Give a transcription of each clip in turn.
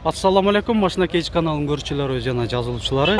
Ассаламу алейкум, Машина Кейдж каналының көрүүчүлөрү жана жазылуучулары.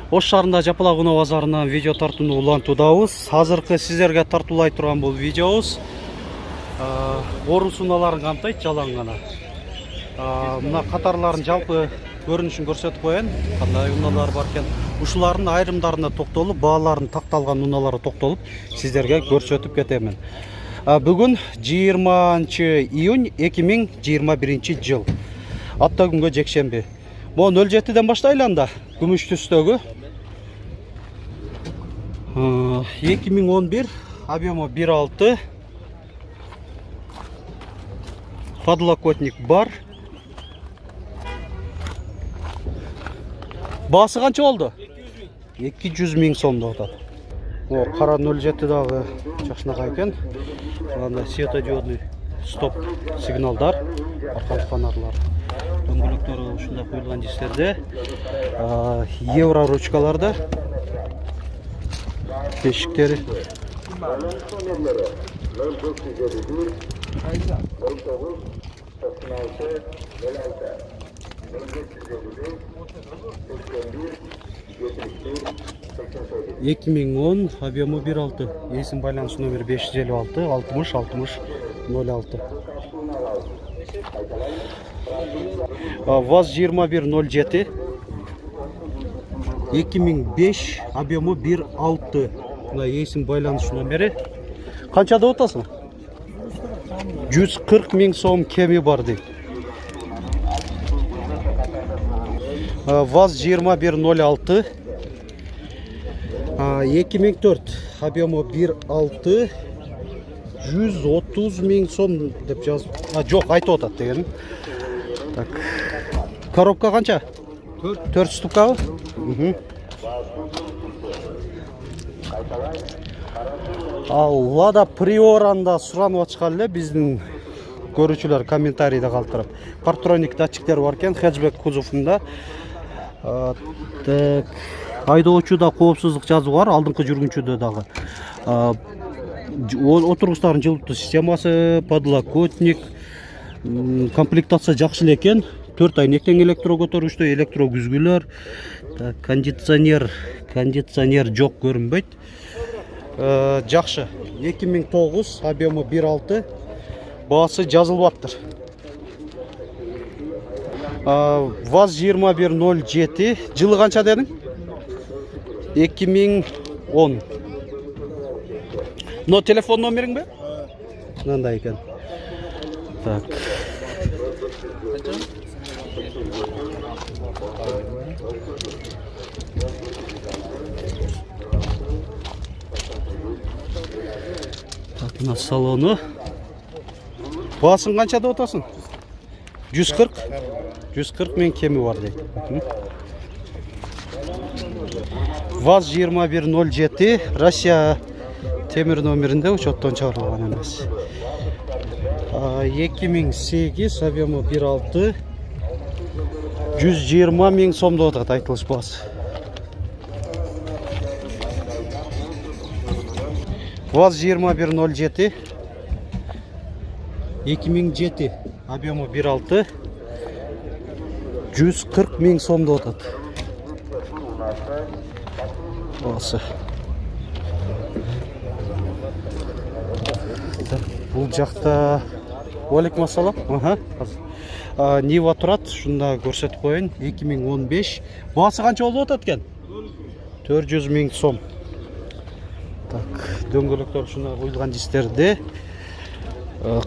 Ош шаарында Жапалак унаа базарынан видео тартууну улантуудабыз. Азыркы сиздерге тартуулай турган бул видеобуз орус унааларын камтыйт, жалаң гана. Мына катарлардын жалпы көрүнүшүн көрсөтүп коеюн. Кандай унаалар бар экен? Ушулардын айрымдарына токтолуп, бааларын такталган унааларга токтолуп, сиздерге көрсөтүп кетемин. Бүгүн 20-июнь 2021 жыл. Атта күнгө жекшемби. Бу 07ден баштайлы анда. Күмүш түстөгү. 2011, объему 1.6. Подлокотник бар. Баасы канча болду? 200 миң сомдо атат. О, кара 07 дагы жакшынакай экен. Анда светодиодный стоп сигналдар, аркалык фонарлар. Дөңгөлөктөрү ушундай коюлган дистерде. Евро ручкаларда. Бешиктери. Эки миң 10, объему 1.6. Есим байланыш номер 556 60 60 06. ВАЗ 2107. 2005, объему 1.6. Мына есим байланыш номери. Канчада отасың? 140 миң сом кеми бар дейт. ВАЗ 2106. 2004, объему 1.6. 130 миң сом деп жазып. Жок, айтып атат деген. Так. Коробка канча? 4 штукабы? Лада Приоранда суранып атышкан эле биздин көрүүчүлөр комментарийде калтырып. Партроник датчиктер бар экен, хэтчбек кузовунда. Так. Айдоочуда коопсуздук жазуу бар, алдыңкы жүргүнчүдө дагы. Отургучтардын жылытуу системасы, подлокотник, комплектация жакшы эле экен. 4 айнектен электро көтөргүчтө, электро күзгүлөр, кондиционер жок көрүнбөйт. Жакшы. 2009, объему 1.6. Баасы жазылып аттыр. ВАЗ 2107, жылы канча дедиң? 2010. Но телефон номериң бе? Мындай экен. Так. Так, мына салону. Баасын канча деп атасың? 140. 140 миң кеми бар дейт. ВАЗ 2107, Россия темир номеринде учеттон чыгарылган эмес. 2008, объему 1.6. 120 миң сом деп атат айтылыш баасы. ВАЗ 2107. 2007, объему 1.6. 140 миң сом деп атат. Баасы. Бул жакта Алейкум ассалам. Нива турат, шунда көрсөтүп коеюн. 2015. Баасы канча болуп атат экен? 400 миң сом. Так, дөңгөлөктөр шунда коюлган дистерде.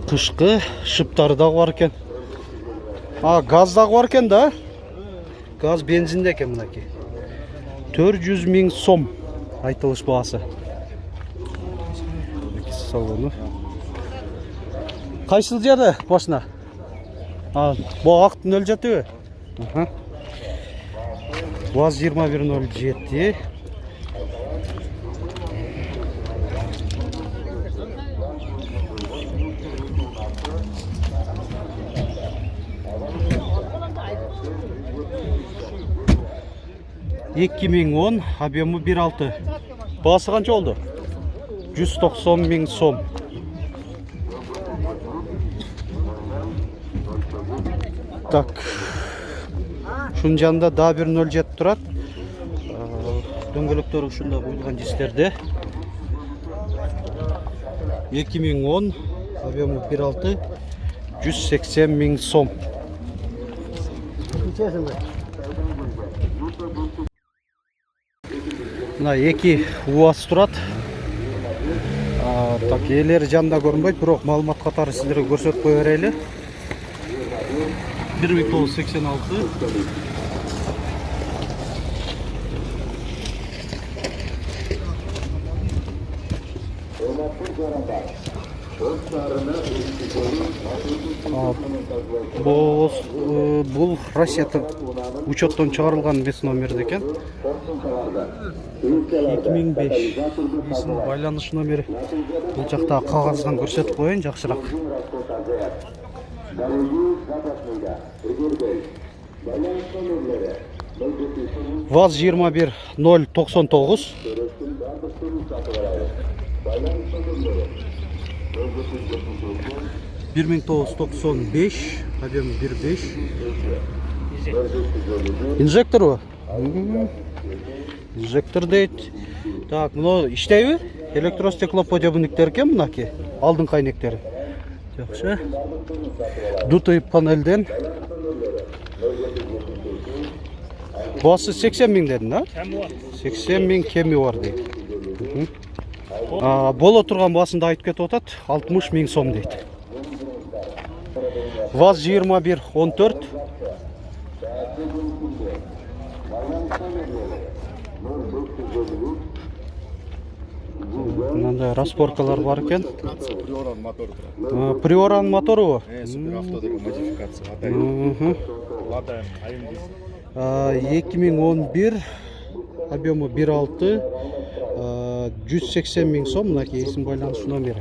Кышкы шыптары дагы бар экен. Газ дагы бар экен да? Газ бензинде экен мынакей. 400 миң сом айтылыш баасы. Салону. Кайсыл жерде башына? Бу актын 07. ВАЗ 2107. Эки миң 10, объему 1.6. Баасы канча болду? 190 миң сом. Так, Шунун жанында да 107 турат. Дөңгөлөктөр ушунда коюлган дисклерде. 2010, объему 1.6, 180 000 сом. Мына 2 УАЗ турат. Так, ээлери жанында көрүнбөйт, бирок маалымат катары сиздерге көрсөтүп кое берели. 1986. Бул Россияда учеттон чыгарылган бес номерде экен. 2005 байланыш номери. Бул жакта кагаздан көрсөтүп коеюн жакшыраак. ВАЗ 21099. 1995, объем 1.5. Инжектор у? Инжектор дейт. Так, мына иштейби? Электростеклоподъемниктер экен мынаки. Алдын кайнектери. Жакшы. Дутый панелден. Басы 80 000 дедин, да? 80 000 кеми бар дейт. Боло турган басында айтып кетип атат, 60 000 сом дейт. ВАЗ 2114. Мындай распоркалар бар екен. Приоран мотору. Супер авто деген модификация. 2011, объему 1.6, 180 000 сом, мына кейсин байланыш номери.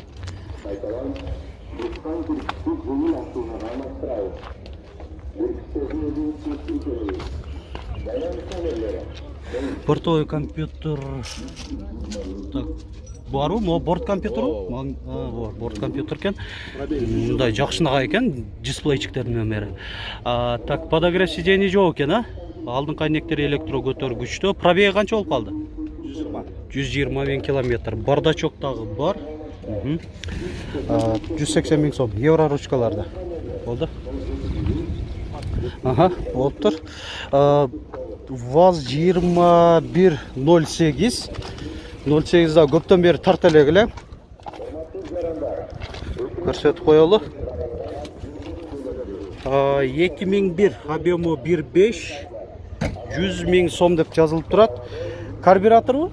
Бортовой компьютер. Так, бару, но борт компьютеру? Борт компьютер кен. Мындай жакшынага экен, дисплейчиктердин номери. Так, подогрев сидений жок экен, а? Алдын кайнектери электро көтөргүчтө. Пробеги канча болуп калды? 120 000 километр. Бардачок дагы бар. 180 000 сом. Евро ручкаларда. Болду? Ага, болуптур. ВАЗ 2108. 08да көптөн бери тарта эле. Көрсөтүп коелу. 2001, объему 1.5, 100 000 сом деп жазылып турат. Карбюратору?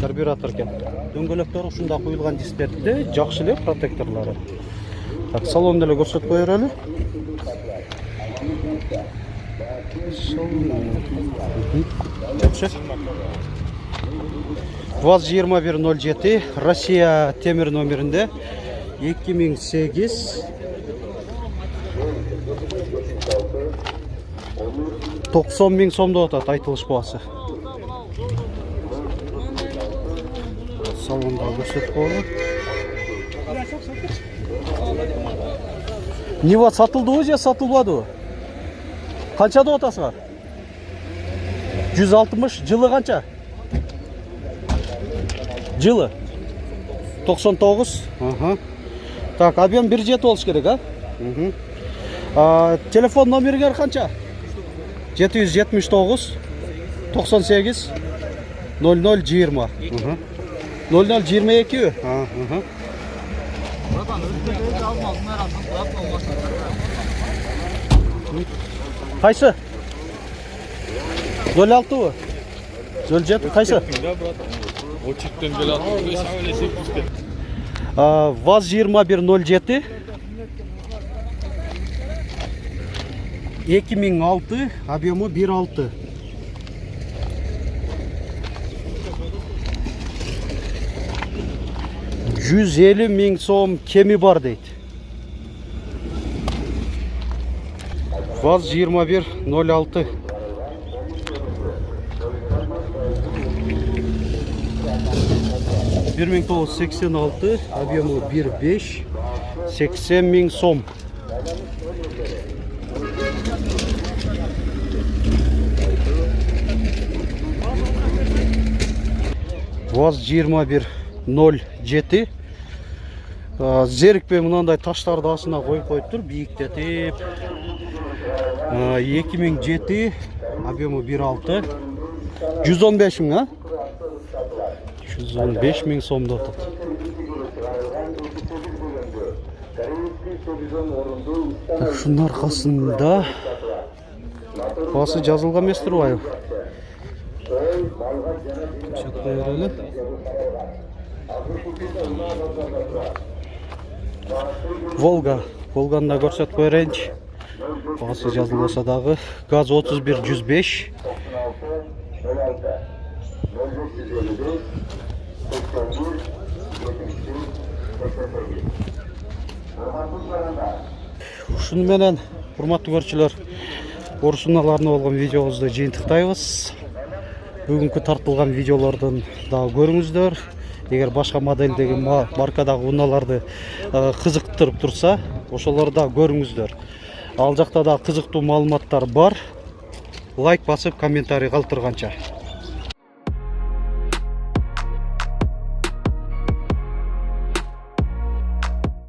Карбюратор экен. Дөңгөлөктөр ушунда коюлган дисклерде, жакшы эле протекторлору. Так, салонду эле көрсөтүп кое берели. Жакшы. ВАЗ 2107, Россия темир номеринде, 2008. 90 000 сом деп атат айтылыш баасы. Салонда көрсөтүп коелу. Нива сатылдыбы же сатылбадыбы? Канча деп атасыңар? 160, жылы канча? Жылы 99. Так, объем 1.7 болуш керек, а? Телефон номергер канча? 779 98 0020. 0022. Кайсы? 06 07 кайсы? ВАЗ 2107. 2006, объему 1.6. $150 000 сом кеми бар дейт. ВАЗ 2106. $1986, объему 1.5, 80 000 сом. ВАЗ 2107. Зерікпен мынандай таштарды астына қойып тұр, биіктетіп. 2007, объемы 1.6. 115 мың, 115 мың сомда отады. Шunun арқасында басы жазылған емес тұрбайбы. Волганы да көрсетіп берейінші. Басы жазылмаса дағы. ГАЗ 31-105. Шынымен, құрметті көршілер, орысыналарына болған видеомызды жиынтықтаймыз. Бүгінгі тартылған видеолардан да көріңіздер. Егер башқа модельдегі маркадағы уналарды қызықтырып тұрса, ошоларда көріңіздер. Ал жақта да қызықты маалыматтар бар. Лайк басып, комментарий қалтырғанша.